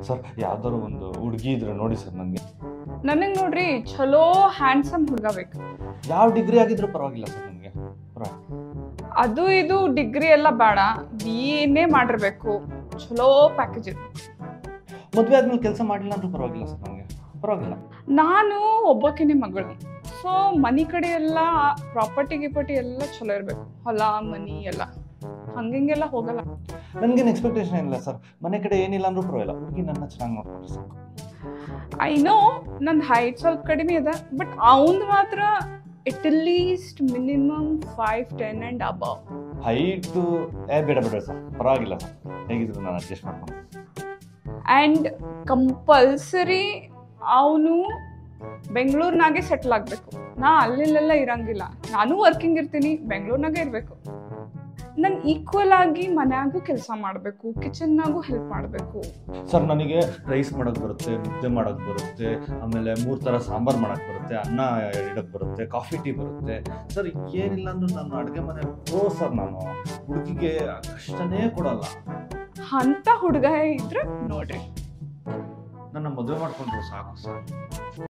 Sir ಯಾವ್ದಾದ್ರು ಒಂದು ಹುಡುಗಿ ಇದ್ರೆ ನೋಡಿ ಸರ್ ನನಗೆ. ನನಗೆ ನೋಡ್ರಿ ಚಲೋ ಹ್ಯಾಂಡ್ಸಮ್ ಹುಡುಗ ಬೇಕು. ಯಾವ ಡಿಗ್ರಿ ಆಗಿದ್ರು ಪರವಾಗಿಲ್ಲ ಸರ್ ನನಗೆ. ಅದು ಇದು ಡಿಗ್ರಿ ಎಲ್ಲ ಬೇಡ, BA ಮಾಡಿರ್ಬೇಕು, ಚಲೋ ಪ್ಯಾಕೇಜ್ ಇರ್ಬೇಕು. ಮದುವೆ ಆದ್ಮೇಲೆ ಕೆಲಸ ಮಾಡಿಲ್ಲ ಅಂದ್ರೂ ಪರವಾಗಿಲ್ಲ ಸರ್ ನನಗೆ, ಪರವಾಗಿಲ್ಲ. ನಾನು ಒಬ್ಬಾಕಿನೇ ಮಗಳು, ಸೊ ಮನಿ ಕಡೆ ಎಲ್ಲ ಪ್ರಾಪರ್ಟಿ ಗಿಪರ್ಟಿ ಎಲ್ಲ ಚಲೋ ಇರಬೇಕು, ಹೊಲ ಮನಿ ಎಲ್ಲ ಹಂಗೆಲ್ಲ ಹೋಗಲ್ಲ. ನನಗೇನು ಎಕ್ಸ್ಪೆಕ್ಟೇಷನ್ ಏನಿಲ್ಲ ಸರ್, ಮನೆ ಕಡೆ ಏನಿಲ್ಲ ಅಂದ್ರೂ ಪರವಾಗಿಲ್ಲ, ಹುಡುಗಿ ನನ್ನ ಚೆನ್ನಾಗಿ ನೋಡ್ಕೊಂಡ್ರೆ ಸಾಕು. ಐ ನೋ ನಂದು ಹೈಟ್ ಸ್ವಲ್ಪ ಕಡಿಮೆ ಇದೆ, ಬಟ್ ಅವನು ಮಾತ್ರ at least minimum 5'10" and above. Height ಬೇಡ ಸರ್, ಪರವಾಗಿಲ್ಲ ಸರ್, ಹೇಗಿದ್ರು ನಾನು ಅಡ್ಜಸ್ಟ್ ಮಾಡ್ಕೊಂಡು. ಆ್ಯಂಡ್ ಕಂಪಲ್ಸರಿ ಅವನು ಬೆಂಗಳೂರಿನಾಗೆ ಸೆಟ್ಲ್ ಆಗಬೇಕು. ನಾ ಅಲ್ಲೆಲ್ಲ ಇರಂಗಿಲ್ಲ, ನಾನು ವರ್ಕಿಂಗ್ ಇರ್ತೀನಿ, ಬೆಂಗಳೂರಿನಾಗೆ ಇರಬೇಕು. ನಾನು ಈಕ್ವಲ್ ಆಗಿ ಮನ್ಯಾಗೂ ಕೆಲಸ ಮಾಡಬೇಕು, ಕಿಚನ್ನಾಗೂ ಹೆಲ್ಪ್ ಮಾಡಬೇಕು. ಸರ್ ನನಗೆ ರೈಸ್ ಮಾಡೋಕ್ಕೆ ಬರುತ್ತೆ, ಮುದ್ದೆ ಮಾಡೋಕ್ಕೆ ಬರುತ್ತೆ, ಆಮೇಲೆ 3 ಥರ ಸಾಂಬಾರು ಮಾಡೋಕ್ಕೆ ಬರುತ್ತೆ, ಅನ್ನ ಇಡೋಕ್ಕೆ ಬರುತ್ತೆ, ಕಾಫಿ ಟೀ ಬರುತ್ತೆ ಸರ್. ಏನಿಲ್ಲ ಅಂದ್ರೂ ನಾನು ಅಡುಗೆ ಮನೆ ಪ್ರೋ ಸರ್. ನಾನು ಹುಡುಗಿಗೆ ಕಷ್ಟನೇ ಕೊಡಲ್ಲ. ಅಂತ ಹುಡುಗ ಇದ್ರೆ ನೋಡ್ರಿ, ನನ್ನ ಮದುವೆ ಮಾಡ್ಕೊಂಡ್ರು ಸಾಕು ಸರ್.